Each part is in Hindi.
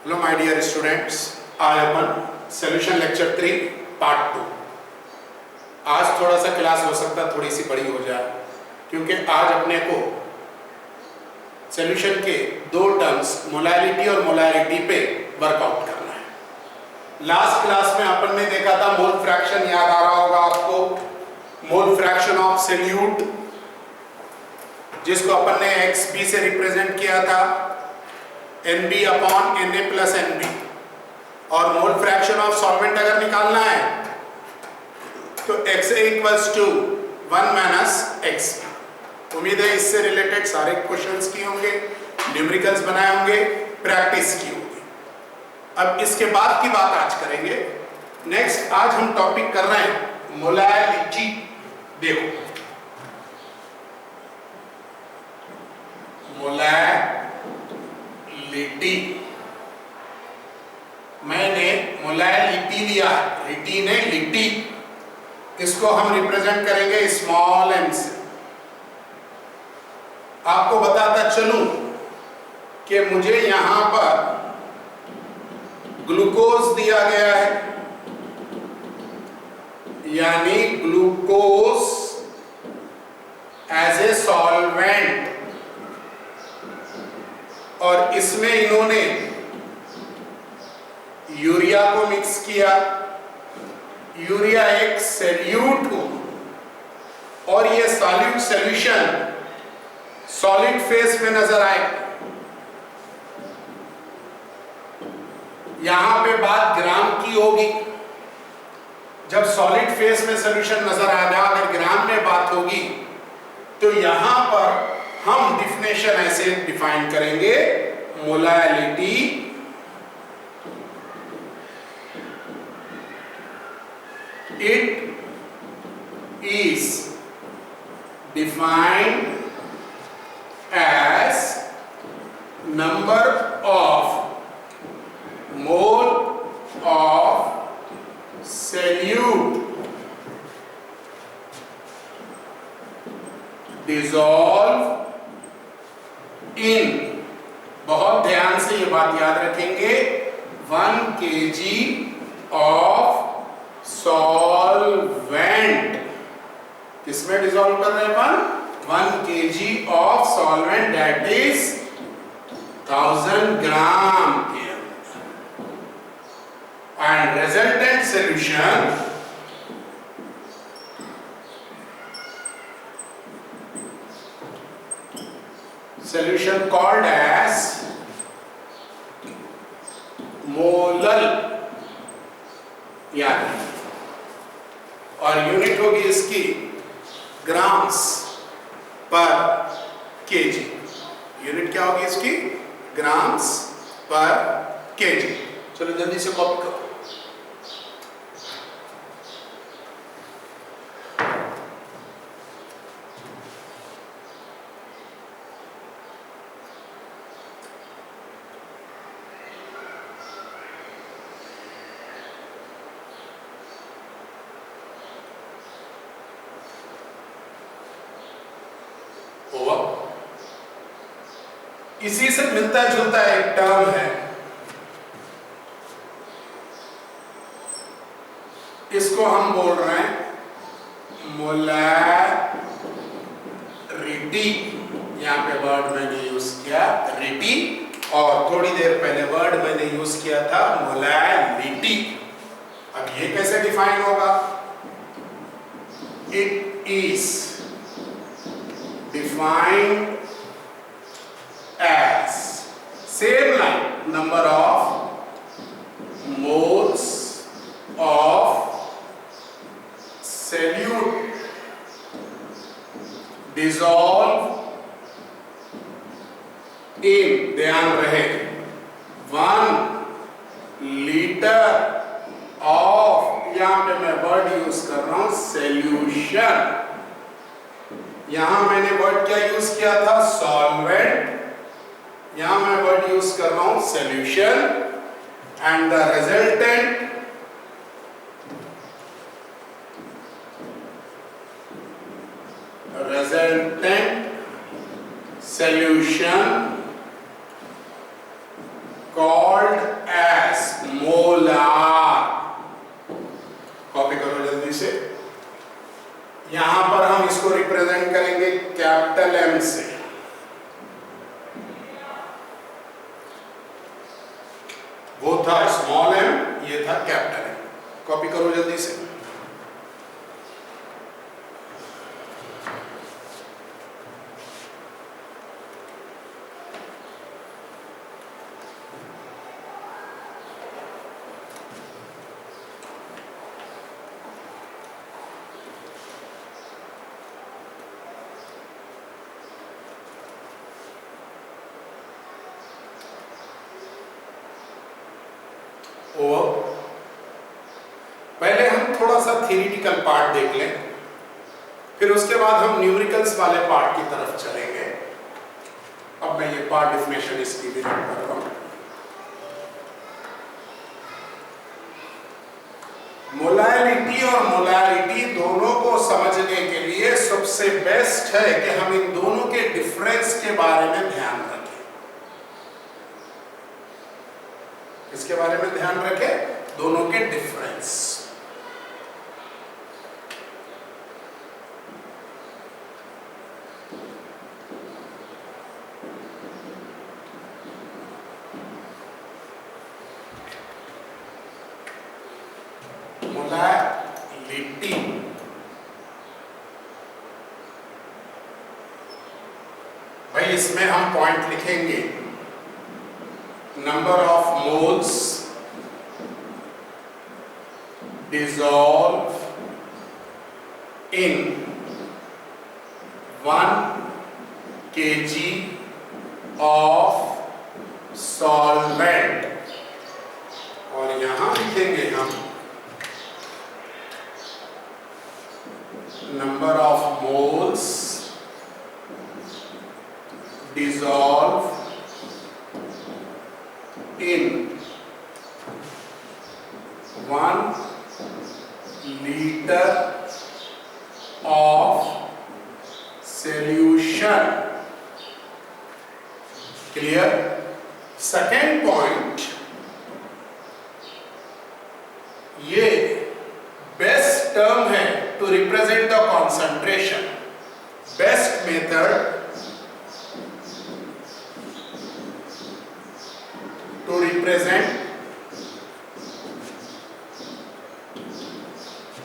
हेलो माय डियर स्टूडेंट्स, आज अपन सॉल्यूशन लेक्चर 3 पार्ट 2। आज थोड़ा सा क्लास हो सकता है थोड़ी सी बड़ी हो जाए, क्योंकि आज अपने को सॉल्यूशन के दो टर्म्स मोलैलिटी और मोलैलिटी पे वर्कआउट करना है। लास्ट क्लास में अपन ने देखा था मोल फ्रैक्शन, याद आ रहा होगा आपको, मोल फ्रैक्शन ऑफ सॉल्यूट, जिसको अपन ने XB से रिप्रेजेंट किया था, NB upon Na plus NB। और मोल फ्रैक्शन ऑफ सॉल्वेंट अगर निकालना है तो XA equals to 1 minus XB। उम्मीद है इससे रिलेटेड सारे क्वेश्चंस किए होंगे, न्यूमेरिकल्स बनाए होंगे, प्रैक्टिस की होगी। अब इसके बाद की बात आज करेंगे। नेक्स्ट आज हम टॉपिक कर रहे हैं मोलैलिटी। देखो, मोलैलिटी, मैंने मोलैलिटी लिया, लिटी ने लिटी, इसको हम रिप्रेजेंट करेंगे स्मॉल एम से। आपको बताता चलूं कि मुझे यहां पर ग्लूकोज दिया गया है, यानी ग्लूकोज एज ए सॉल्वेंट, और इसमें इन्होंने यूरिया को मिक्स किया। यूरिया एक सॉल्यूट हो और ये सॉल्यूट सॉल्यूशन सॉलिड फेस में नजर आए। यहां पे बात ग्राम की होगी। जब सॉलिड फेस में सॉल्यूशन नजर आ रहा, अगर ग्राम में बात होगी तो यहां पर हम डिफिनेशन ऐसे डिफाइन करेंगे, molality it is defined as number of mole of solute dissolve in, बहुत ध्यान से ये बात याद रखेंगे, 1 kg ऑफ सॉल्वेंट। किसमें डिसॉल्व कर रहे हैं? 1 kg of solvent, that is 1000 gram के अंदर। And resultant solution solution called as molal, यानी, और यूनिट होगी इसकी ग्राम्स पर केजी। यूनिट क्या होगी इसकी? ग्राम्स पर केजी। चलो जल्दी से कॉपी करो। इसी से मिलता जुलता एक टर्म है, इसको हम बोल रहे हैं मोलैरिटी। यहां पे वर्ड मैंने यूज किया रिटी, और थोड़ी देर पहले वर्ड मैंने यूज किया था मोलैलिटी। अब ये कैसे डिफाइन होगा? It is defined as same line, number of moles of solute dissolve in, ध्यान रहे, 1 liter of, यहां पे मैं वर्ड यूज कर रहा हूं सॉल्यूशन। यहां मैंने वर्ड क्या यूज किया था? सॉल्वेंट। यहां मैं वर्ड यूज कर रहा हूं solution, and the resultant solution called as molar. Copy करो जल्दी से। यहां पर हम इसको रिप्रेजेंट करेंगे कैपिटल M से। वो था स्मॉल m, ये था कैपिटल M। कॉपी करो जल्दी से। पहले हम थोड़ा सा थ्योरेटिकल पार्ट देख लें, फिर उसके बाद हम न्यूमेरिकल्स वाले पार्ट की तरफ चलेंगे। अब मैं ये पार्ट डेफिनेशन इसकी भी नोट कर रहा हूं। मोलैलिटी और मोलैलिटी दोनों को समझने के लिए सबसे बेस्ट है कि हम इन दोनों के डिफरेंस के बारे में ध्यान रखें। इसके बारे में ध्यान रखें, दोनों के डिफरेंस। मोलैलिटी भाई, इसमें हम पॉइंट लिखेंगे, number of moles dissolve in 1 kg of solvent, और यहां लिखेंगे हम number of moles dissolve in 1 liter of solution. Clear? Second point, ये बेस्ट टर्म है to represent the concentration. Best method to represent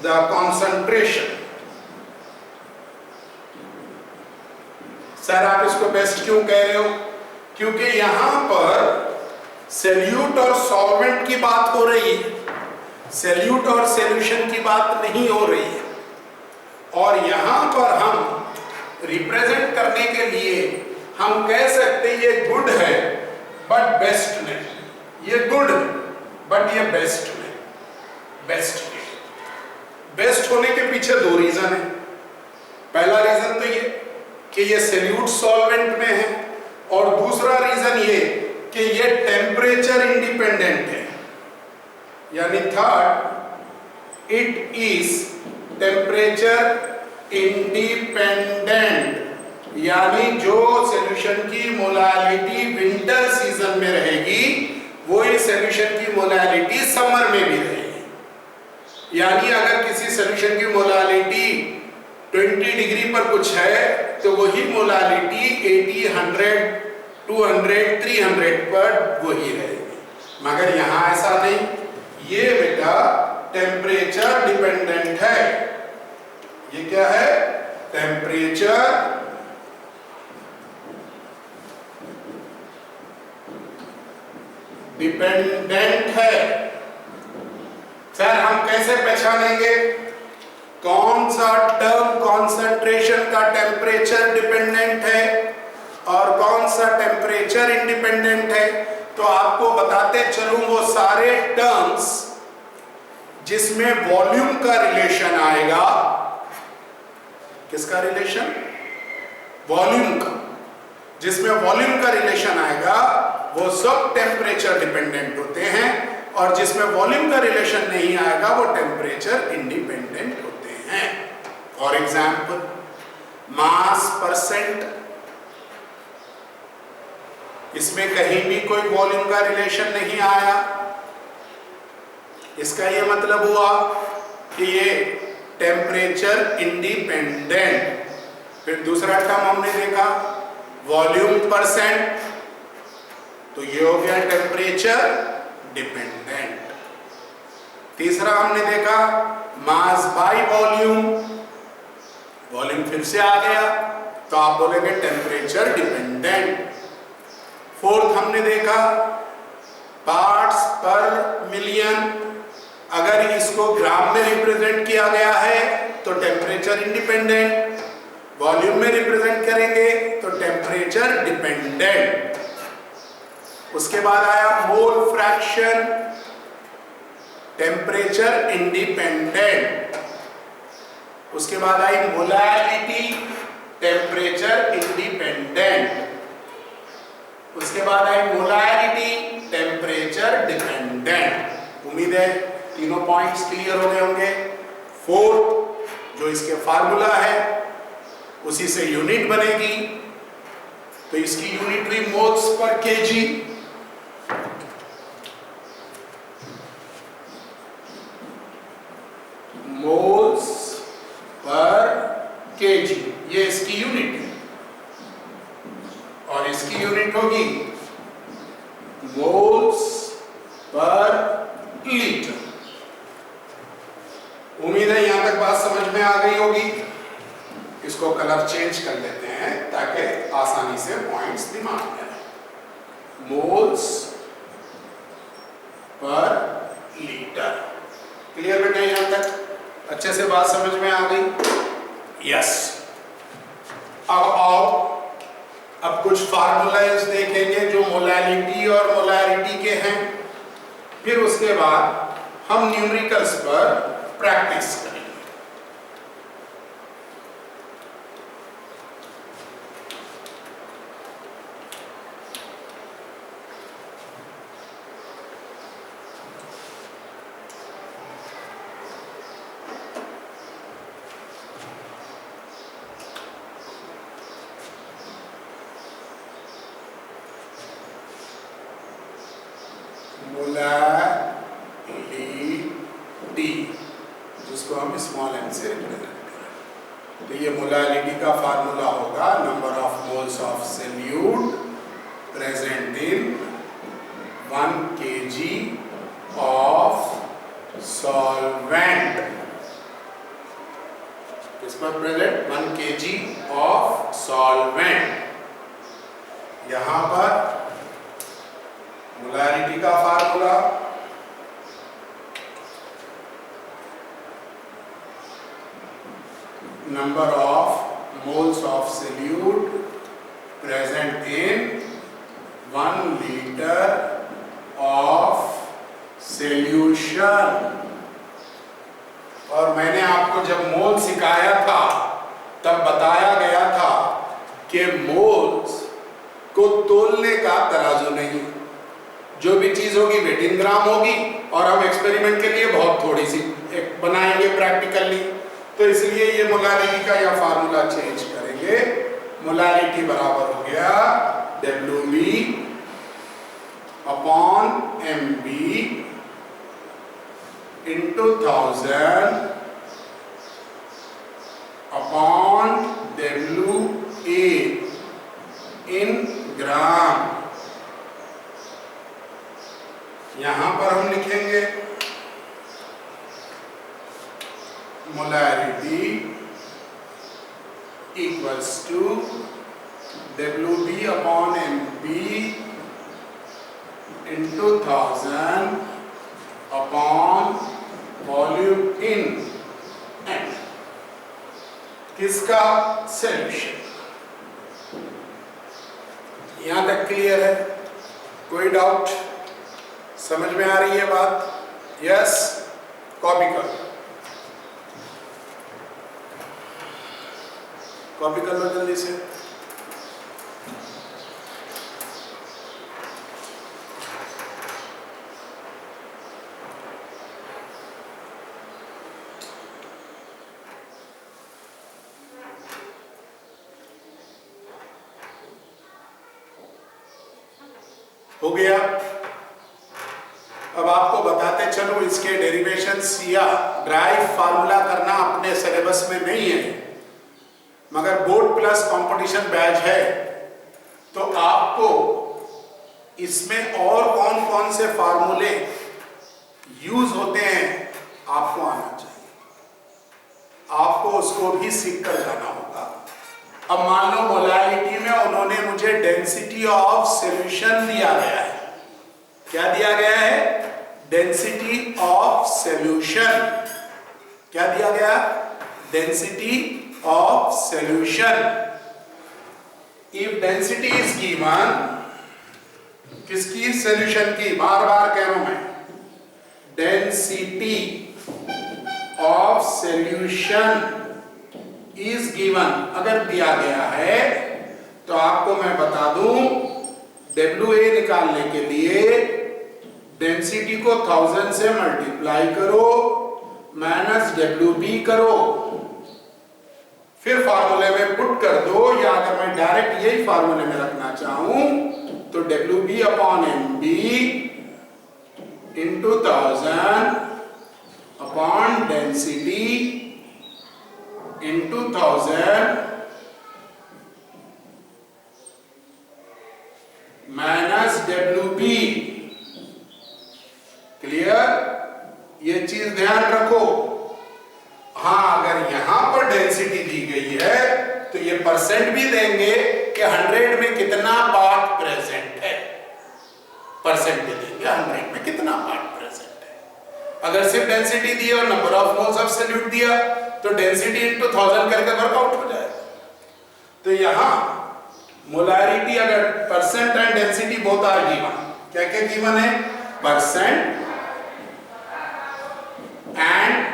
the concentration. Sir आप इसको बेस्ट क्यों कह रहे हो? क्योंकि यहां पर सॉल्यूट और सॉल्वेंट की बात हो रही है, सॉल्यूट और सॉल्यूशन की बात नहीं हो रही है। और यहां पर हम रिप्रेजेंट करने के लिए हम कह सकते ये गुड है बट बेस्ट नहीं, ये गुड बट ये बेस्ट नहीं, बेस्ट नहीं। बेस्ट होने के पीछे दो रीजन है। पहला रीजन तो ये कि ये सॉल्यूट सॉल्वेंट में है, और दूसरा रीजन ये कि ये टेम्परेचर इंडिपेंडेंट है, यानी third, it is temperature independent, यानी जो सॉल्यूशन की मोलैलिटी विंटर सीजन में रहेगी वो ही सॉल्यूशन की मोलैलिटी समर में भी रहेगी। यानी अगर किसी सॉल्यूशन की मोलैलिटी 20 डिग्री पर कुछ है तो वही मोलैलिटी 80, 100, 200, 300 पर वही रहेगी। मगर यहां ऐसा नहीं, ये बेटा टेम्परेचर डिपेंडेंट है। ये क्या है? टेम्परेचर डिपेंडेंट है। सर हम कैसे पहचानेंगे कौन सा टर्म कॉन्सेंट्रेशन का टेम्परेचर डिपेंडेंट है और कौन सा टेम्परेचर इंडिपेंडेंट है? तो आपको बताते चलूं वो सारे टर्म्स जिसमें वॉल्यूम का रिलेशन आएगा। किसका रिलेशन? वॉल्यूम का। जिसमें वॉल्यूम का रिलेशन आएगा वो सब टेम्परेचर डिपेंडेंट होते हैं, और जिसमें वॉल्यूम का रिलेशन नहीं आएगा वो टेम्परेचर इंडिपेंडेंट होते हैं। फॉर एग्जाम्पल मास परसेंट, इसमें कहीं भी कोई वॉल्यूम का रिलेशन नहीं आया। इसका ये मतलब हुआ कि ये टेम्परेचर इंडिपेंडेंट। फिर दूसरा टर्म हमने देखा वॉल्यूम परसेंट, तो ये हो गया टेम्परेचर डिपेंडेंट। तीसरा हमने देखा मास बाय वॉल्यूम, वॉल्यूम फिर से आ गया तो आप बोलेंगे टेम्परेचर डिपेंडेंट। फोर्थ हमने देखा पार्ट्स पर मिलियन, अगर इसको ग्राम में रिप्रेजेंट किया गया है तो टेम्परेचर इंडिपेंडेंट, वॉल्यूम में रिप्रेजेंट करेंगे तो टेम्परेचर डिपेंडेंट। उसके बाद आया मोल फ्रैक्शन, टेम्परेचर इंडिपेंडेंट। उसके बाद आई मोलैरिटी, टेम्परेचर इंडिपेंडेंट। उसके बाद आई मोलैरिटी, टेम्परेचर डिपेंडेंट। उम्मीद है तीनों पॉइंट्स क्लियर हो गए होंगे। फोर्थ जो इसके फार्मूला है उसी से यूनिट बनेगी, तो इसकी यूनिट हुई moles per KG. Moles per KG ये इसकी यूनिट है, और इसकी यूनिट होगी मोल्स पर लीटर। उम्मीद है यहां तक बात समझ में आ गई होगी। इसको कलर चेंज कर लेते हैं ताकि आसानी से पॉइंट्स दिमाग में आए। मोल्स पर लीटर क्लियर बेटा? यहां तक अच्छे से बात समझ में आ गई? यस। अब आओ, अब कुछ फार्मूलाज देखेंगे जो मोलैलिटी और मोलैरिटी के हैं, फिर उसके बाद हम न्यूमेरिकल्स पर प्रैक्टिस करेंगे। मोलैलिटी जिसको हम स्मॉल एम से रिप्रेजेंट करें, तो ये मोलैलिटी का फार्मूला होगा number of moles of solute present in 1 kg of solvent. किस पर प्रेजेंट? 1 kg of solvent. यहां पर मोलैरिटी का formula number of moles of solute present in 1 liter of solution। और मैंने आपको जब मोल सिखाया था तब बताया गया था कि मोल्स को तोलने का तराजू नहीं, जो भी चीज होगी वेट इन ग्राम होगी, और हम एक्सपेरिमेंट के लिए बहुत थोड़ी सी एक बनाएंगे प्रैक्टिकली, तो इसलिए ये मोलैरिटी का यह फार्मूला चेंज करेंगे। मोलैरिटी बराबर हो गया WB upon MB into 1000 upon WA in gram. यहां पर हम लिखेंगे molarity equals to WB upon MB into 1000 upon volume in N. किसका? सॉल्यूशन। यहां तक क्लियर है? कोई डाउट? समझ में आ रही है बात? यस। कॉपी करो, कॉपी कर लो जल्दी से। हो गया। अब आपको बताते चलो इसके डेरिवेशंस या ड्राइव फार्मूला करना अपने सिलेबस में नहीं है, मगर बोर्ड प्लस कंपटीशन बैच है तो आपको इसमें और कौन कौन से फार्मूले यूज होते हैं आपको आना चाहिए, आपको उसको भी सीख कर जाना होगा। अब मान लो मोलालिटी में उन्होंने मुझे डेंसिटी ऑफ सॉल्यूशन दिया गया है। क्या दिया गया है? Density of solution. क्या दिया गया? Density of solution. If density is given, किसकी? सॉल्यूशन की। बार बार कह रहा हूं मैं, density of solution is given. अगर दिया गया है तो आपको मैं बता दूं, WA निकालने के लिए डेंसिटी को 1000 से मल्टीप्लाई करो माइनस WB करो, फिर फार्मूले में पुट कर दो, या अगर मैं डायरेक्ट यही फार्मूले में रखना चाहूं तो WB upon MB into 1000 upon density into 1000 minus WB। Clear? ये चीज ध्यान रखो। हाँ, अगर यहां पर डेंसिटी दी गई है तो ये परसेंट भी देंगे कि 100 में कितना पार्ट प्रेजेंट है, परसेंट भी देंगे 100 में कितना पार्ट प्रेजेंट है। अगर सिर्फ डेंसिटी दी और number of moles of solute दिया तो डेंसिटी इंटू 1000 करके वर्कआउट हो जाएगा। तो यहां मोलारिटी, अगर percent and density both are given, क्या क्या गिवन है? परसेंट एंड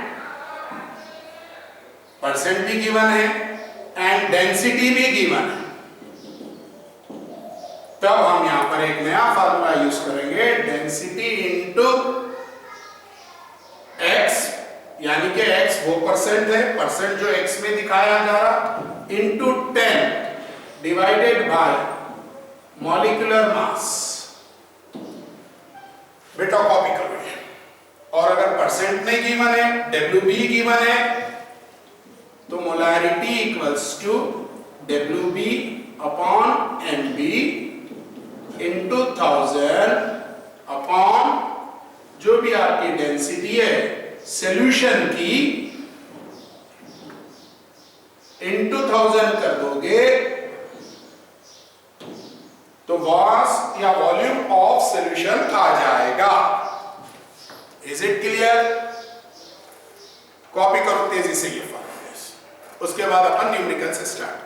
परसेंट भी गिवन है एंड डेंसिटी भी गिवन है। तब हम यहां पर एक नया फार्मूला यूज करेंगे, डेंसिटी इंटू x, यानी कि x वो परसेंट है, परसेंट जो x में दिखाया जा रहा, into 10 divided by molecular mass. बेटा कॉपी करो। और अगर परसेंट नहीं गिवन है, WB गिवन है, तो molarity equals to WB upon MB into 1000 upon जो भी आपकी डेंसिटी है सॉल्यूशन की, इंटू 1000 कर दोगे तो मास या वॉल्यूम ऑफ सॉल्यूशन आ जाएगा। Is it clear? कॉपी करो तेजी से ये फॉर्मूलेस, उसके बाद अपन न्यूमेरिकल से स्टार्ट करें।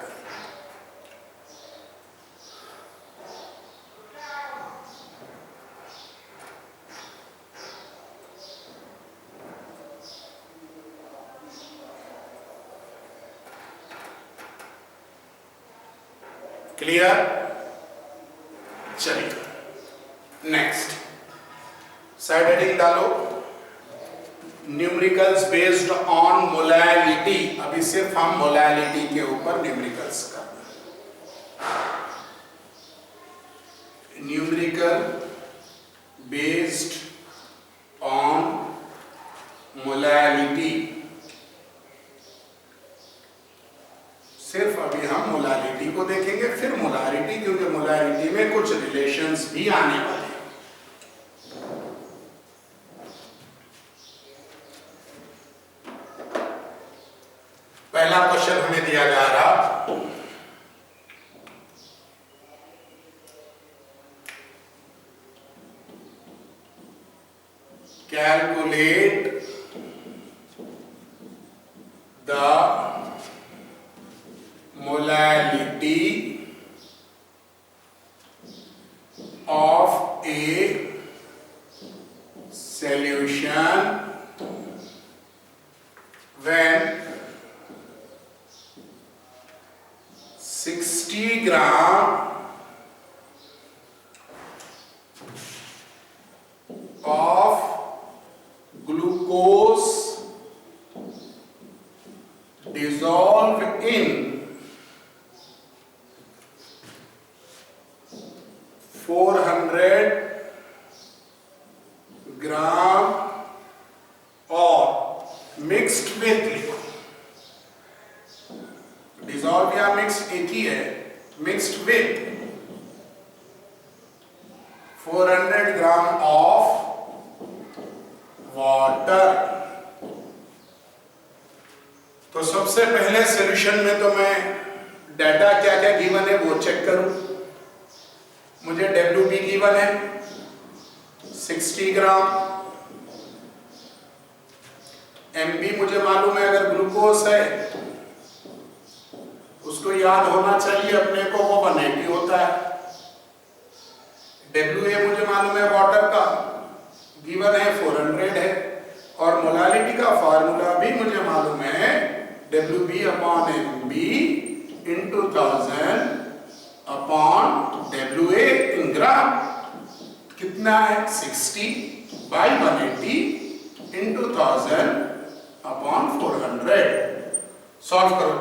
क्लियर? चलिए नेक्स्ट साइड हेडिंग डालो, न्यूमेरिकल्स बेस्ड ऑन मोलैलिटी। अभी सिर्फ हम मोलैलिटी के ऊपर न्यूमेरिकल्स करना है। न्यूमेरिकल बेस्ड ऑन मोलैलिटी, सिर्फ अभी हम मोलैलिटी को देखेंगे, फिर मोलैरिटी, क्योंकि मोलैरिटी में कुछ रिलेशंस भी आने वाले हैं। पहला क्वेश्चन हमें दिया जा रहा, calculate the molality of a solution when 60 gram of glucose dissolved in 400 ग्राम और मिक्स्ड विथ लिखो, डिसॉल्व या मिक्स्ड एक ही है, mixed with 400 gram of water. तो सबसे पहले सॉल्यूशन में तो मैं डाटा क्या क्या गिवन है वो चेक करूं। मुझे WB गिवन है 60 ग्राम, MB मुझे मालूम है, अगर ग्लूकोज है उसको याद होना चाहिए अपने को, वो 180 होता है। WA मुझे मालूम है वाटर का, गिवन है 400 है, और मोलालिटी का फार्मूला भी मुझे मालूम है WB upon MB into 1000 upon WA in ग्राम। कितना है 60 बाई 180 इंटू 1000 अपॉन 400। सॉल्व करो।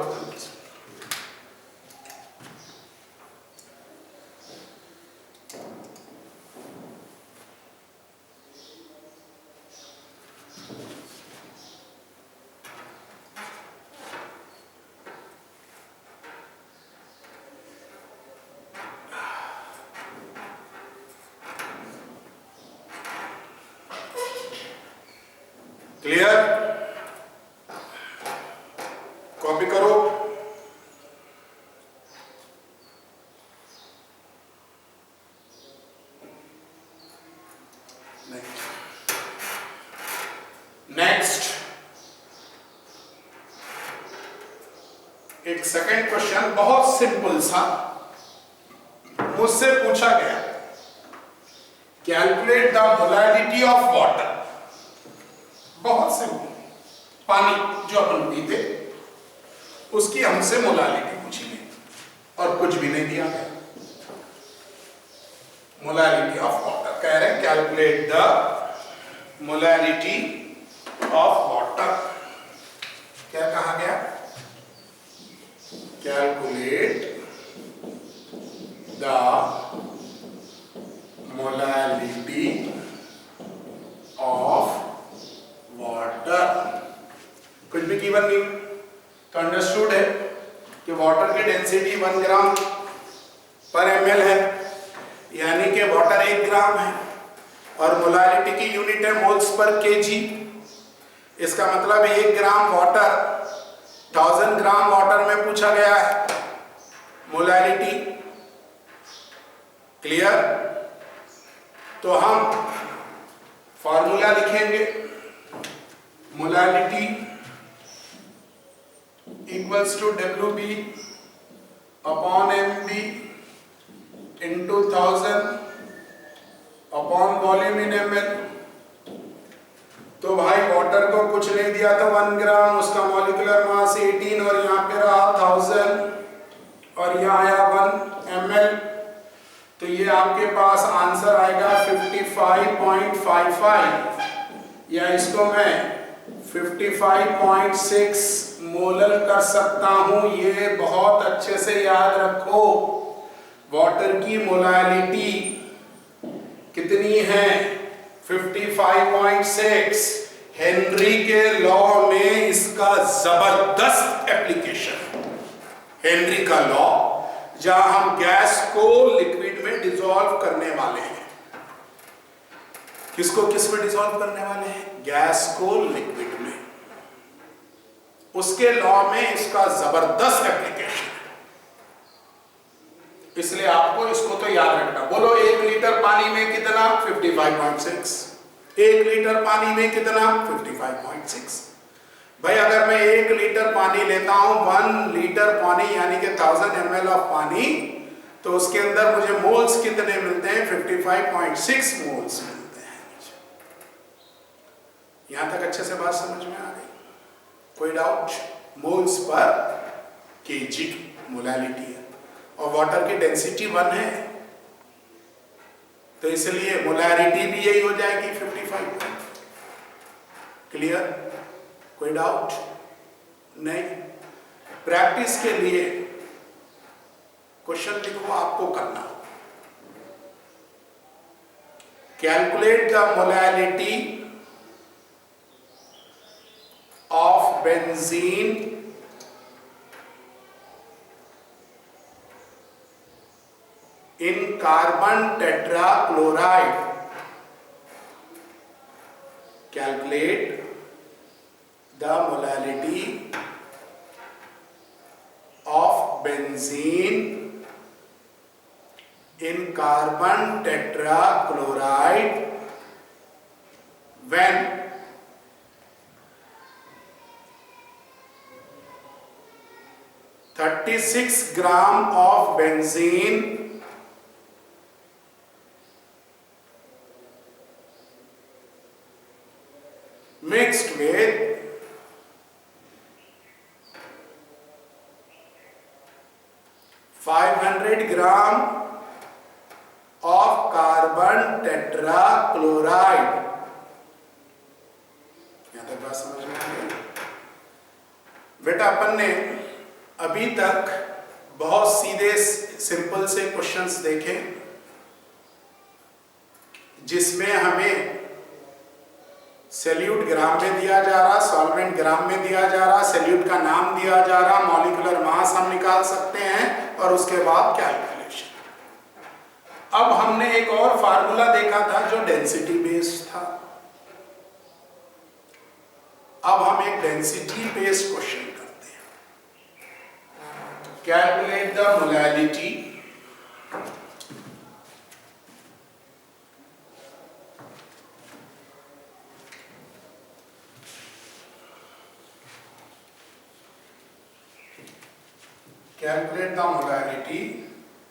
क्लियर? कॉपी करो। नेक्स्ट एक सेकंड क्वेश्चन, बहुत सिंपल सा मुझसे पूछा गया, calculate the molality of water. बहुत सिंपल, पानी जो अपन पीते उसकी हमसे मोलालिटी पूछी गई और कुछ भी नहीं दिया गया। मोलालिटी ऑफ वाटर कह रहे हैं, calculate the molality of water. क्या कहा गया? Calculate the molality of water. कुछ भी गिवन नहीं तो अंडरस्टूड है कि वाटर की डेंसिटी 1 ग्राम पर ml है, यानी कि वाटर 1 ग्राम है, और मोलालिटी की यूनिट है मोल्स पर kg। इसका मतलब 1 ग्राम वाटर 1000 ग्राम वाटर में पूछा गया है मोलालिटी। क्लियर? तो हम फॉर्मूला लिखेंगे, molality equals to WB upon MB into 1000 upon volume in ml। तो भाई वाटर को कुछ नहीं दिया तो 1 ग्राम, उसका मॉलिक्यूलर मास 18 और यहाँ पे रहा 1000 और यहाँ आया 1 ml। तो ये आपके पास आंसर आएगा 55.55, या इसको मैं 55.6 मोलर कर सकता हूं। ये बहुत अच्छे से याद रखो, वाटर की मोलालिटी कितनी है? 55.6। हेनरी के लॉ में इसका जबरदस्त एप्लीकेशन, हेनरी का लॉ, जहां हम गैस को लिक्विड में डिसॉल्व करने वाले हैं। किसको किस में डिसॉल्व करने वाले हैं? गैस को लिक्विड में। उसके लॉ में इसका जबरदस्त एप्लीकेशन, इसलिए आपको इसको तो याद रखना। बोलो 1 लीटर पानी में कितना? 55.6। 1 लीटर पानी में कितना? 55.6। भाई अगर मैं 1 लीटर पानी लेता हूं, 1 लीटर पानी यानी कि 1000 ml ऑफ पानी, तो उसके अंदर मुझे मोल्स कितने मिलते हैं? 55.6 मोल्स मिलते हैं। यहां तक अच्छे से बात समझ में आ गई? कोई doubt? Moles per kg molality है और वाटर की डेंसिटी 1 है, तो इसलिए मोलारिटी भी यही हो जाएगी 55। क्लियर? कोई डाउट नहीं? प्रैक्टिस के लिए क्वेश्चन लिखो, आपको करना। Calculate the molality of benzene in carbon tetrachloride. Calculate the molality of benzene in carbon tetrachloride when 36 gram of benzene mixed with 500 gram of carbon tetrachloride. यहां तक बात समझ में आ गई? बेटा अपन ने अभी तक बहुत सीधे सिंपल से क्वेश्चंस देखे जिसमें हमें सैल्यूट ग्राम में दिया जा रहा, सॉल्वेंट ग्राम में दिया जा रहा, सैल्यूट का नाम दिया जा रहा, मॉलिक्यूलर मास हम निकाल सकते हैं और उसके बाद कैलकुलेशन। अब हमने एक और फार्मूला देखा था जो डेंसिटी बेस्ड था। अब हम एक डेंसिटी बेस्ड क्वेश्चन करते हैं। Calculate the molality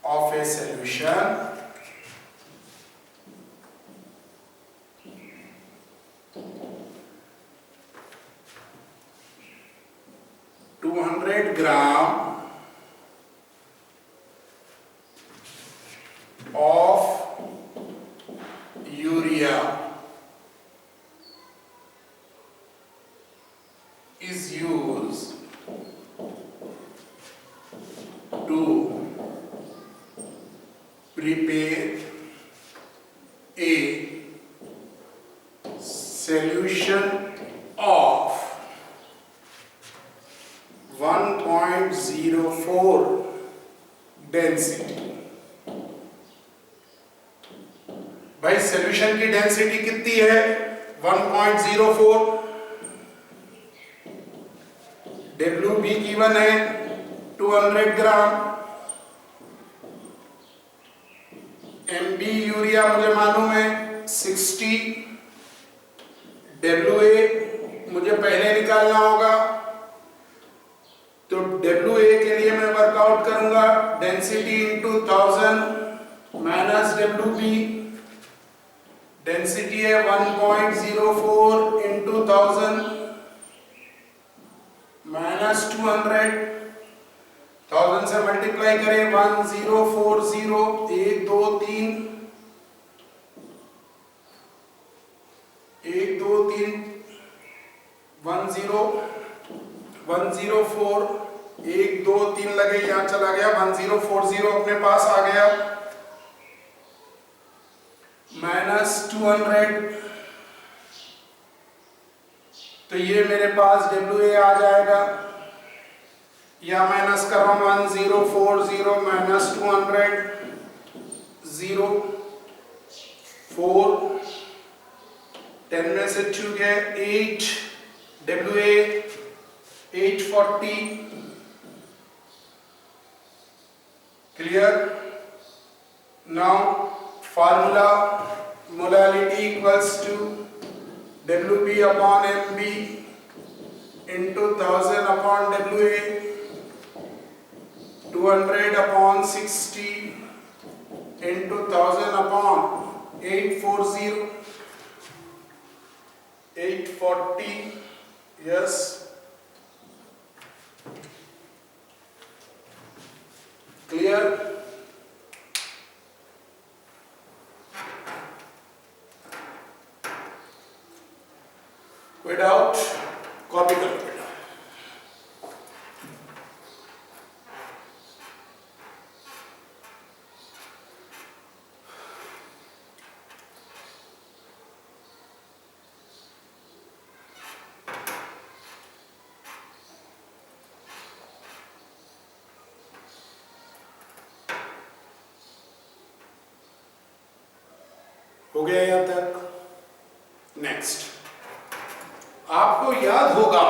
of a solution gram of urea is used to prepare a solution of 1.04 density. भाई सॉल्यूशन की डेंसिटी कितनी है? 1.04। WB गिवन है 200 ग्राम। MB यूरिया मुझे मालूम है 60। WA मुझे पहले निकालना होगा, तो WA के लिए मैं वर्कआउट करूंगा density into 1000 minus WB। Density है 1.04 इंटू 1000 माइनस 200। 1000 से मल्टीप्लाई करें 1040 1 2 3 1 2 3 104 1 2 3 लगे, यहां चला गया 1040 अपने पास आ गया माइनस 200। तो ये मेरे पास WA आ जाएगा, या माइनस कर रहा हूं 1040 माइनस 200 0 4 10 में से 2 गए 8। WA 840। Clear? Now formula molality equals to WB upon MB into 1000 upon WA 200 upon 60 into 1000 upon 840 yes. Clear? कोई डाउट? कॉपी करो बेटा। हो गया यहां तक? नेक्स्ट, आपको याद होगा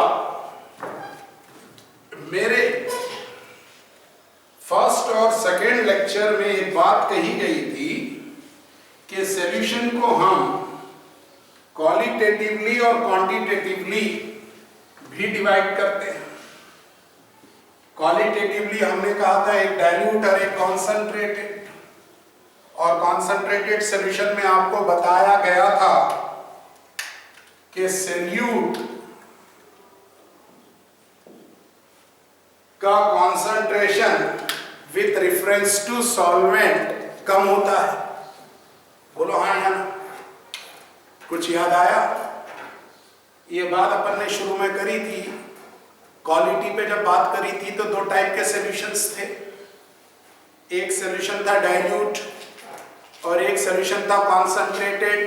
मेरे फर्स्ट और सेकेंड लेक्चर में एक बात कही गई थी कि सॉल्यूशन को हम क्वालिटेटिवली और क्वांटिटेटिवली भी डिवाइड करते हैं। क्वालिटेटिवली हमने कहा था एक डाइल्यूट और एक कॉन्सेंट्रेटेड, और कॉन्सेंट्रेटेड सॉल्यूशन में आपको बताया गया था कि सॉल्यूट का concentration with reference to solvent कम होता है। बोलो हाँ या ना? कुछ याद आया? ये बात अपन ने शुरू में करी थी, क्वालिटी पे जब बात करी थी तो दो टाइप के सॉल्यूशंस थे। एक सॉल्यूशन था डाइल्यूट और एक सॉल्यूशन था कॉन्सेंट्रेटेड।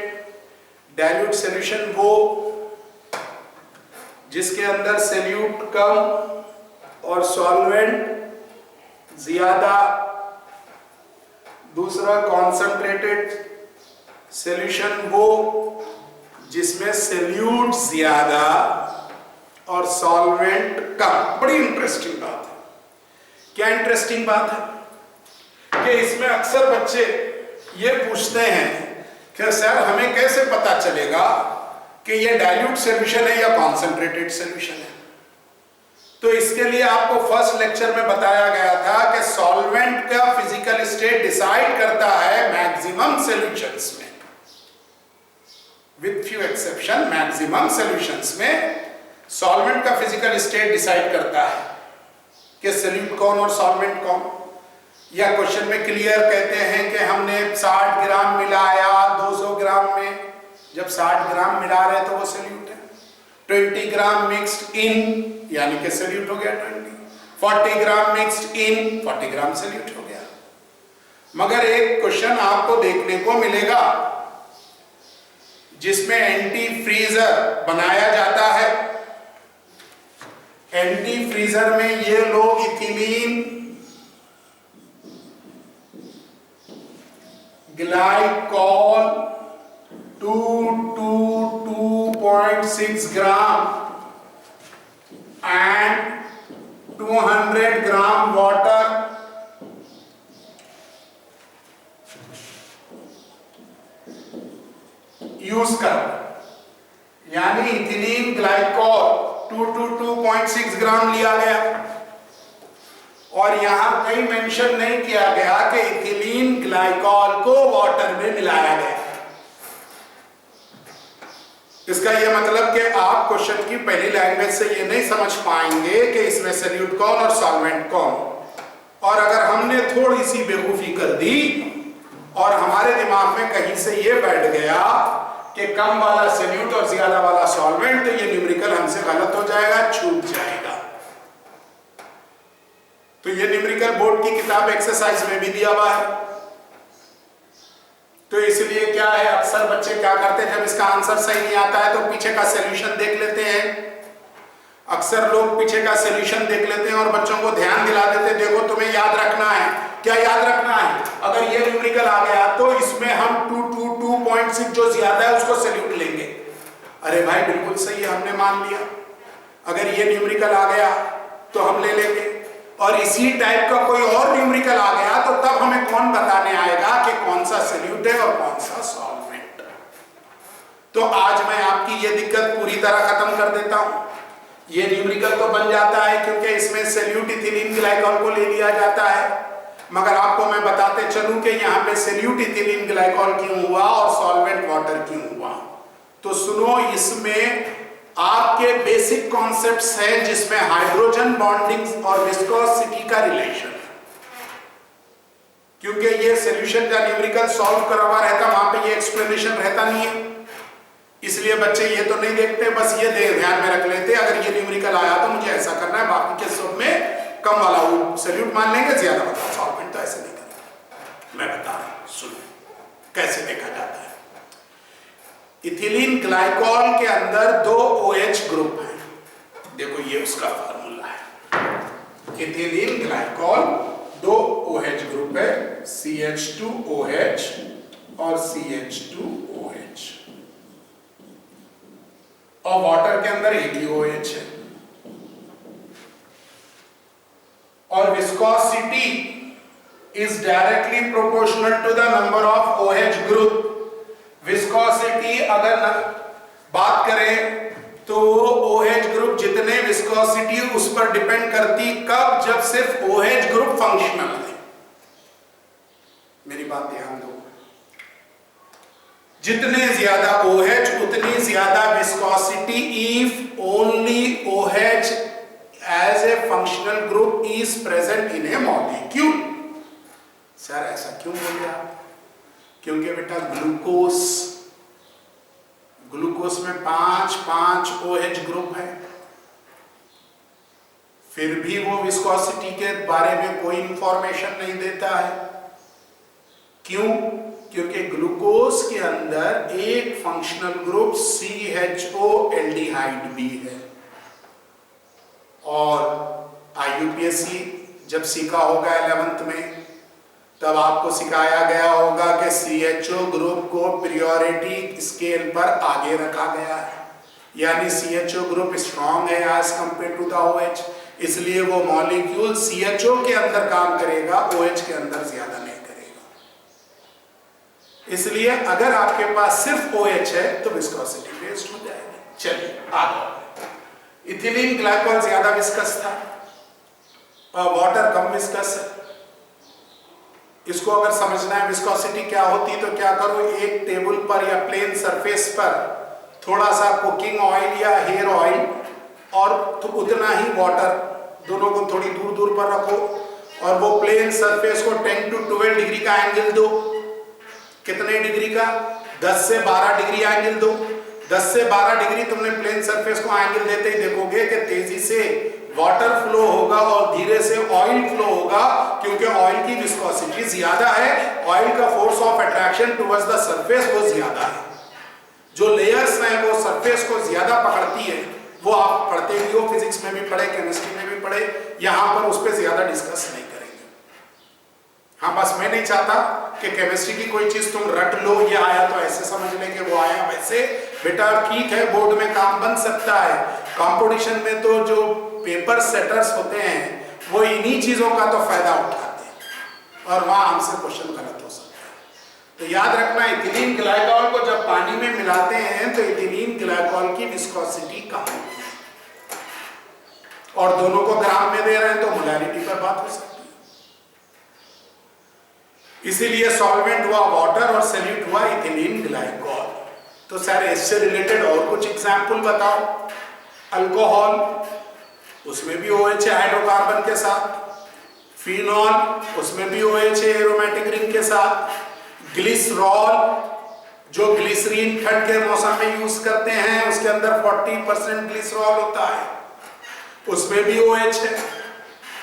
डाइल्यूट सॉल्यूशन वो जिसके अंदर सॉल्यूट कम और सॉल्वेंट ज्यादा। दूसरा कॉन्सेंट्रेटेड सॉल्यूशन वो जिसमें सॉल्यूट ज्यादा और सॉल्वेंट कम। बड़ी इंटरेस्टिंग बात है। क्या इंटरेस्टिंग बात है कि इसमें अक्सर बच्चे ये पूछते हैं कि सर हमें कैसे पता चलेगा कि ये डाइल्यूट सॉल्यूशन है या कॉन्सेंट्रेटेड सॉल्यूशन है? तो इसके लिए आपको फर्स्ट लेक्चर में बताया गया था कि सॉल्वेंट का फिजिकल स्टेट डिसाइड करता है मैक्सिमम सॉल्यूशंस में, with few exception maximum solutions में सॉल्वेंट का फिजिकल स्टेट डिसाइड करता है कि सॉल्यूट कौन और सॉल्वेंट कौन। या क्वेश्चन में क्लियर कहते हैं कि हमने 60 ग्राम मिलाया 200 ग्राम में, जब 60 ग्राम मिला रहे तो वो सॉल्यूट है। 20 ग्राम मिक्स्ड इन यानी कि सॉल्यूट हो गया 20। 40 ग्राम मिक्स्ड इन 40 ग्राम सॉल्यूट हो गया। मगर एक क्वेश्चन आपको देखने को मिलेगा जिसमें एंटी फ्रीजर बनाया जाता है। एंटी फ्रीजर में ये लोग ethylene glycol 2.6 gram and 200 gram water use कर, यानी इथिलीन ग्लाइकॉल 2.6 ग्राम लिया गया। और यहां कहीं मेंशन नहीं किया गया कि इथिलीन ग्लाइकॉल को वाटर में मिलाया गया। इसका यह मतलब कि आप क्वेश्चन की पहली लैंग्वेज से ये नहीं समझ पाएंगे कि इसमें सॉल्यूट कौन और सॉल्वेंट कौन। और अगर हमने थोड़ी सी बेवकूफी कर दी और हमारे दिमाग में कहीं से ये बैठ गया कि कम वाला सॉल्यूट और ज्यादा वाला सॉल्वेंट, तो ये न्यूमेरिकल हमसे गलत हो जाएगा, छूट जाएगा। तो ये न्यूमेरिकल बोर्ड की किताब एक्सरसाइज में भी दिया हुआ है। तो इसलिए क्या है, अक्सर बच्चे क्या करते हैं, जब इसका आंसर सही नहीं आता है तो पीछे का सॉल्यूशन देख लेते हैं। अक्सर लोग पीछे का सॉल्यूशन देख लेते हैं और बच्चों को ध्यान दिला देते हैं, देखो तुम्हें याद रखना है। क्या याद रखना है? अगर ये न्यूमेरिकल आ गया तो इसमें हम 2.6 जो ज्यादा है उसको सॉल्यूट लेंगे। अरे भाई बिल्कुल सही है, हमने मान लिया। अगर ये न्यूमेरिकल आ गया तो हम ले लेंगे, और इसी टाइप का कोई और न्यूमेरिकल आ गया तो तब हमें कौन बताने आएगा कि कौन सा सॉल्यूट है और कौन सा सॉल्वेंट। तो आज मैं आपकी ये दिक्कत पूरी तरह खत्म कर देता हूं। ये न्यूमेरिकल तो बन जाता है क्योंकि इसमें सॉल्यूट इथिलीन ग्लाइकॉल को ले लिया जाता है, मगर आपको मैं बताते चलूं कि यहाँ पे सॉल्यूट इथिलीन ग्लाइकॉल क्यों हुआ और सॉल्वेंट वाटर क्यों हुआ। तो सुनो, इसमें आपके बेसिक कॉन्सेप्ट्स हैं जिसमें हाइड्रोजन बॉन्डिंग और विस्कोसिटी का रिलेशन, क्योंकि ये सॉल्यूशन का न्यूमेरिकल सॉल्व करा हुआ रहता, वहां पे ये एक्सप्लेनेशन रहता नहीं है। इसलिए बच्चे ये तो नहीं देखते, बस ये ध्यान में रख लेते अगर ये न्यूमेरिकल आया तो मुझे ऐसा करना है, बाकी के सब में कम वाला वो सॉल्यूट मान लेंगे, ज्यादा वाला सॉल्वेंट तो ऐसे नहीं करेंगे। मैं बता रहा हूं, सुनो कैसे देखा जाता है। इथिलीन ग्लाइकॉल के अंदर 2 OH ग्रुप हैं। देखो ये उसका फार्मूला है। इथिलीन ग्लाइकॉल 2 OH ग्रुप है, CH2OH और CH2OH। और वाटर के अंदर एक ही OH है। और viscosity is directly proportional to the number of OH group. Viscosity अगर बात करें तो OH ग्रुप जितने विस्कोसिटी उस पर डिपेंड करती, कब? जब सिर्फ OH ग्रुप फंक्शनल है। मेरी बात ध्यान दो, जितने ज्यादा OH उतनी ज्यादा viscosity if only OH as a functional group is present in a molecule. Sir ऐसा क्यों बोल रहे आप? क्योंकि बेटा ग्लूकोज में 5 OH ग्रुप है, फिर भी वो विस्कोसिटी के बारे में कोई इंफॉर्मेशन नहीं देता है। क्यों? क्योंकि ग्लूकोज के अंदर एक फंक्शनल ग्रुप CHO एल्डिहाइड भी है। और IUPAC जब सीखा होगा 11th में, तब आपको सिखाया गया होगा कि CHO ग्रुप को प्रायोरिटी स्केल पर आगे रखा गया है, यानी CHO ग्रुप स्ट्रॉन्ग है as compare to the OH, इसलिए वो मॉलिक्यूल CHO के अंदर काम करेगा, OH के अंदर ज्यादा नहीं करेगा। इसलिए अगर आपके पास सिर्फ OH है तो विस्कोसिटी वेस्ट हो जाएगी। चलिए आगे। इथिलीन ग्लाइकॉल ज्यादा विस्कस था और वाटर कम विस्कस है। इसको अगर समझना है विस्कोसिटी क्या होती है तो क्या करो, एक टेबल पर या प्लेन सरफेस पर थोड़ा सा कुकिंग ऑयल या हेयर ऑयल और तो उतना ही वाटर, दोनों को थोड़ी दूर दूर पर रखो और वो प्लेन सरफेस को 10 to 12 डिग्री का एंगल दो। कितने डिग्री का? 10 से 12 डिग्री एंगल दो। 10 से 12 डिग्री तुमने प्लेन सरफेस को एंगल देते ही देखोगे कि तेजी से वाटर फ्लो होगा और धीरे से ऑयल फ्लो होगा, क्योंकि ऑयल की विस्कोसिटी ज्यादा है, ऑयल का force of attraction towards the surface वो ज्यादा है। जो लेयर्स हैं वो सरफेस को ज्यादा पकड़ती है, वो आप पढ़ते भी हो, फिजिक्स में भी पढ़े, केमिस्ट्री में भी पढ़े, यहां पर उस पर ज्यादा डिस्कस नहीं करेंगे। हाँ, बस मैं नहीं चाहता कि केमिस्ट्री की कोई चीज तुम रट लो, ये आया तो ऐसे समझ ले कि वो आया वैसे। बेटा ठीक है, बोर्ड में काम बन सकता है, कंपटीशन में तो जो पेपर सेटर्स होते हैं वो इन्हीं चीजों का तो फायदा उठाते हैं और वहां हमसे क्वेश्चन गलत हो सकता है। तो याद रखना, इथिलीन ग्लाइकॉल को जब पानी में मिलाते हैं तो इथिलीन ग्लाइकॉल की विस्कोसिटी कम होती है, और दोनों को ग्राम में दे रहे हैं तो मोलैरिटी पर बात हो सकती है। इसीलिए सॉल्वेंट हुआ वाटर और सॉल्यूट हुआ इथिलीन ग्लाइकॉल। तो सर इससे रिलेटेड और कुछ एग्जाम्पल बताओ। अल्कोहल, उसमें भी OH है हाइड्रोकार्बन के साथ। फिनॉल, उसमें भी OH है एरोमेटिक रिंग के साथ। ग्लिसरॉल, जो ग्लिसरीन ठंड के मौसम में यूज करते हैं, उसके अंदर 40% ग्लिसरॉल होता है, उसमें भी OH है।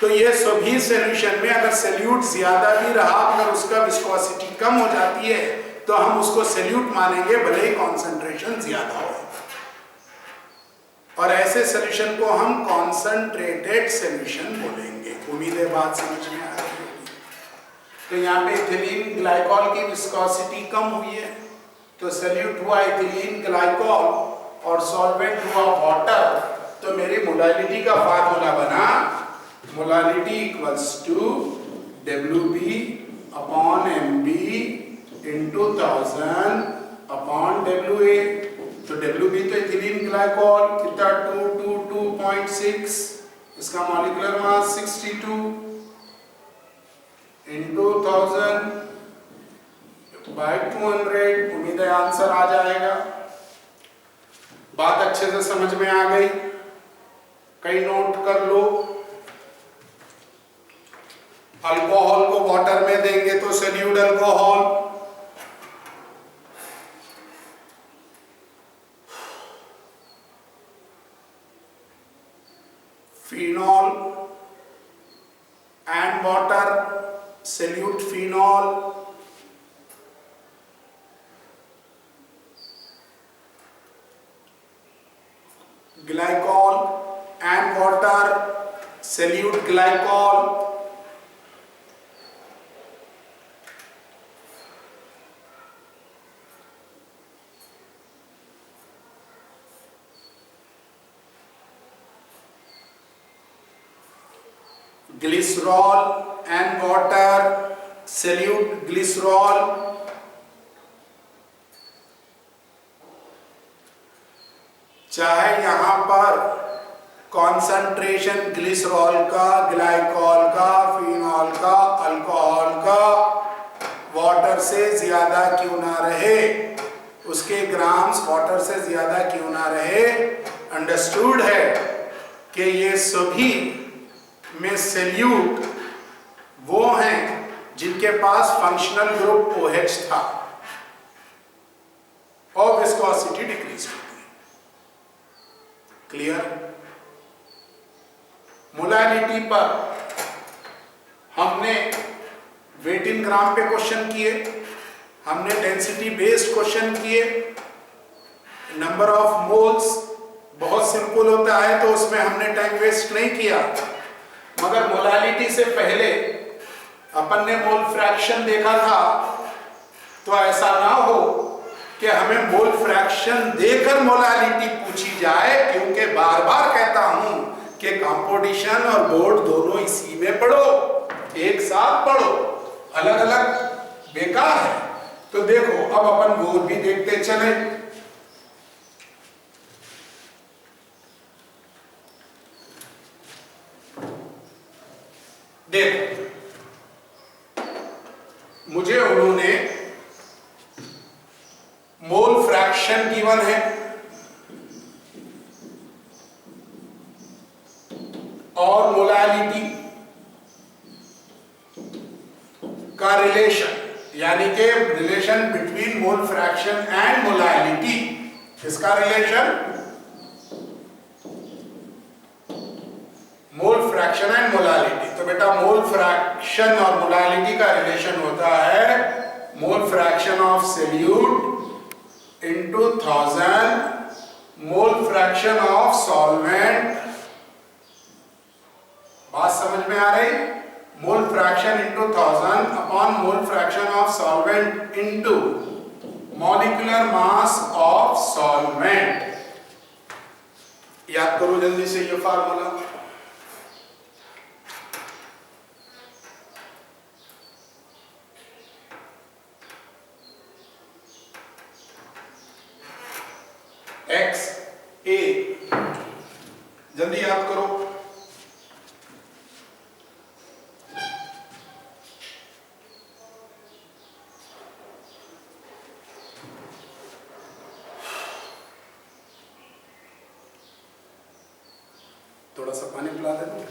तो ये सभी सॉल्यूशन में अगर सॉल्यूट ज्यादा भी रहा, अगर उसका विस्कोसिटी कम हो जाती है तो हम उसको सॉल्यूट मानेंगे, भले ही कॉन्सेंट्रेशन ज्यादा हो। और ऐसे सॉल्यूशन को हम कॉन्सेंट्रेटेड सॉल्यूशन बोलेंगे। उम्मीद है बात समझ में आ रही होगी। तो यहाँ पे इथिलीन ग्लाइकॉल की विस्कोसिटी कम हुई है, तो सॉल्यूट हुआ इथिलीन ग्लाइकॉल और सॉल्वेंट हुआ वाटर। तो मेरी मोलैलिटी का फार्मूला बना, molality equals to WB upon MB into 1000 upon WA। तो WB तो इथिलीन ग्लाइकॉल कितना 222.6, इसका मॉलिक्यूलर मास 62 इंटू 1000 बाय 200। उम्मीद है आंसर आ जाएगा। बात अच्छे से समझ में आ गई? कहीं नोट कर लो। अल्कोहल को वाटर में देंगे तो solute alcohol, phenol and water, solute phenol, glycol and water, solute glycol, glycerol and water, solute glycerol, चाहे यहां पर कॉन्सेंट्रेशन ग्लिसरॉल का, ग्लाइकॉल का, फिनॉल का, अल्कोहल का वाटर से ज्यादा क्यों ना रहे, उसके ग्राम्स वाटर से ज्यादा क्यों ना रहे, अंडरस्टूड है कि ये सभी में सल्यूट वो हैं जिनके पास फंक्शनल ग्रुप OH था और विस्कोसिटी डिक्रीज होती है। क्लियर? मोलालिटी पर हमने वेट इन ग्राम पे क्वेश्चन किए, हमने डेंसिटी बेस्ड क्वेश्चन किए, नंबर ऑफ मोल्स बहुत सिंपल होता है तो उसमें हमने टाइम वेस्ट नहीं किया, मगर मोलालिटी से पहले अपन ने मोल फ्रैक्शन देखा था, तो ऐसा ना हो कि हमें मोल फ्रैक्शन देकर मोलालिटी पूछी जाए, क्योंकि बार बार कहता हूं कि कंपोजिशन और बोर्ड दोनों इसी में पढ़ो, एक साथ पढ़ो, अलग अलग बेकार है। तो देखो अब अपन बोर्ड भी देखते चले। देखो मुझे उन्होंने मोल फ्रैक्शन गिवन है और मोलालिटी का रिलेशन, यानी कि relation between mole fraction and molality, किसका relation? Mole fraction and molality. तो बेटा मोल फ्रैक्शन और मोलालिटी का रिलेशन होता है mole fraction of solute into 1000 mole fraction of solvent. बात समझ में आ रही? Mole fraction into 1000 upon mole fraction of solvent into molecular mass of solvent. याद करो जल्दी से ये फार्मूला। एक्स ए, जल्दी याद करो। थोड़ा सा पानी पिला देना।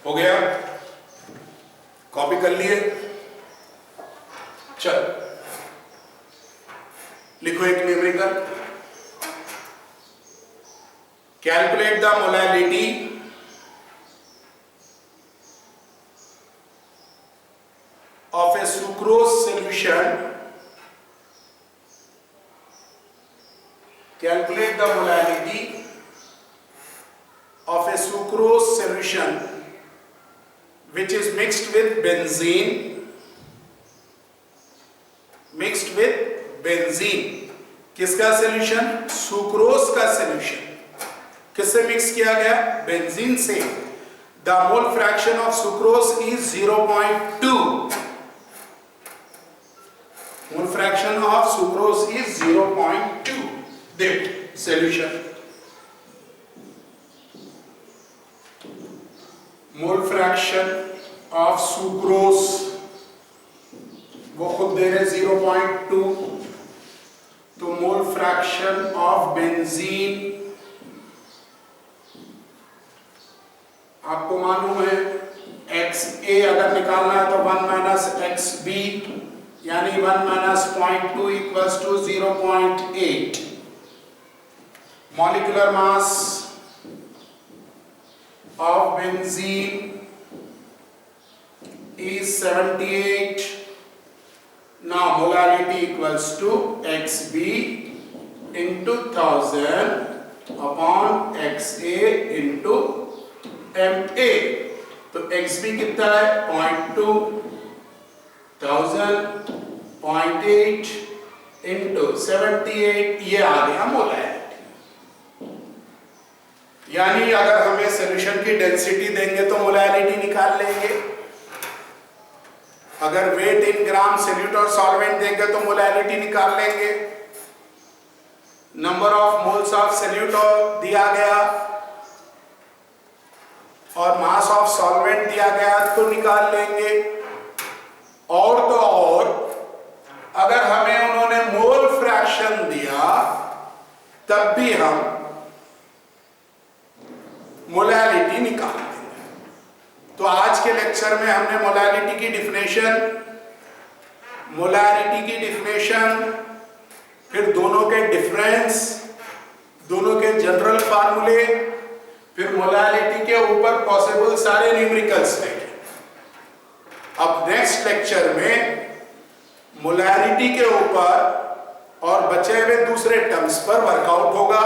हो गया? कॉपी कर लिए? चल लिखो एक numerical. Calculate the molality of a sucrose solution. Calculate the molality of a sucrose solution which is mixed with benzene. Mixed with benzene. किसका सॉल्यूशन? सुक्रोज का सॉल्यूशन। किससे मिक्स किया गया? बेंजीन से। The mole fraction of sucrose is 0.2. Mole fraction of sucrose is 0.2. That solution. Mole fraction of sucrose वो खुद दे रहे 0.2. तो मोल फ्रैक्शन ऑफ बेंजीन आपको मालूम है XA अगर निकालना है तो 1 माइनस XB यानी 1 minus 0.2 equals to 0.8. Molecular mass of benzene is 78. Now molality equals to XB into 1000 upon XA into MA. तो XB कितना है 0.2, 1000, 0.8 into 78, ये आ गया मोलैलिटी। यानी अगर हमें सॉल्यूशन की डेंसिटी देंगे तो मोलैलिटी निकाल लेंगे, अगर वेट इन ग्राम सॉल्यूट और सॉल्वेंट देंगे तो मोलैलिटी निकाल लेंगे, number of moles of solute दिया गया और मास ऑफ सॉल्वेंट दिया गया तो निकाल लेंगे। और तो और अगर हमें उन्होंने मोल फ्रैक्शन दिया तब भी हम मोलैलिटी निकाल देंगे। तो आज के लेक्चर में हमने मोलैलिटी की डिफिनेशन, फिर दोनों के डिफरेंस, दोनों के जनरल फार्मूले, फिर मोलैलिटी के ऊपर पॉसिबल सारे न्यूमेरिकल्स देखे। अब नेक्स्ट लेक्चर में मोलैलिटी के ऊपर और बचे हुए दूसरे टर्म्स पर वर्कआउट होगा।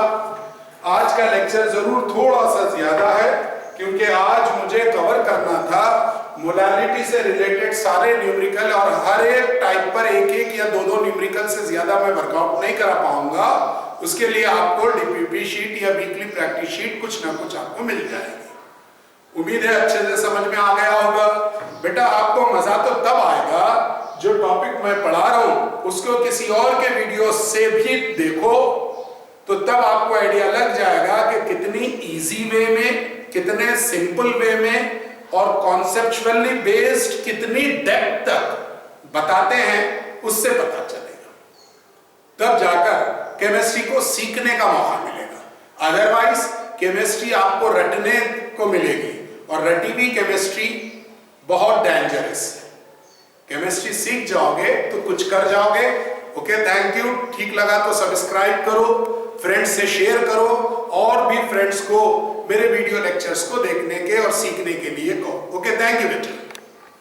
आज का लेक्चर जरूर थोड़ा सा ज्यादा है क्योंकि आज मुझे कवर करना था मोलैलिटी से रिलेटेड सारे न्यूमेरिकल, और हर एक टाइप पर एक एक या दो दो न्यूमेरिकल से ज्यादा मैं वर्कआउट नहीं करा पाऊंगा। उसके लिए आपको डीपीपी शीट या वीकली प्रैक्टिस शीट कुछ ना कुछ आपको मिल जाएगी। उम्मीद है अच्छे से समझ में आ गया होगा। बेटा आपको मजा तो तब आएगा जो टॉपिक मैं पढ़ा रहा हूं उसको किसी और के वीडियो से भी देखो, तो तब आपको आइडिया लग जाएगा कि कितनी इजी वे में, कितने सिंपल वे में और कॉन्सेप्चुअली बेस्ड कितनी डेप्थ तक बताते हैं, उससे पता चलेगा। तब जाकर केमिस्ट्री को सीखने का मौका मिलेगा। अदरवाइज केमिस्ट्री आपको रटने को मिलेगी और रटी हुई केमिस्ट्री बहुत डेंजरस है। केमिस्ट्री सीख जाओगे तो कुछ कर जाओगे। Okay, thank you. ठीक लगा तो सब्सक्राइब करो, फ्रेंड्स से शेयर करो और भी फ्रेंड्स को मेरे वीडियो लेक्चर्स को देखने के और सीखने के लिए कहो। ओके, थैंक यू बेटा।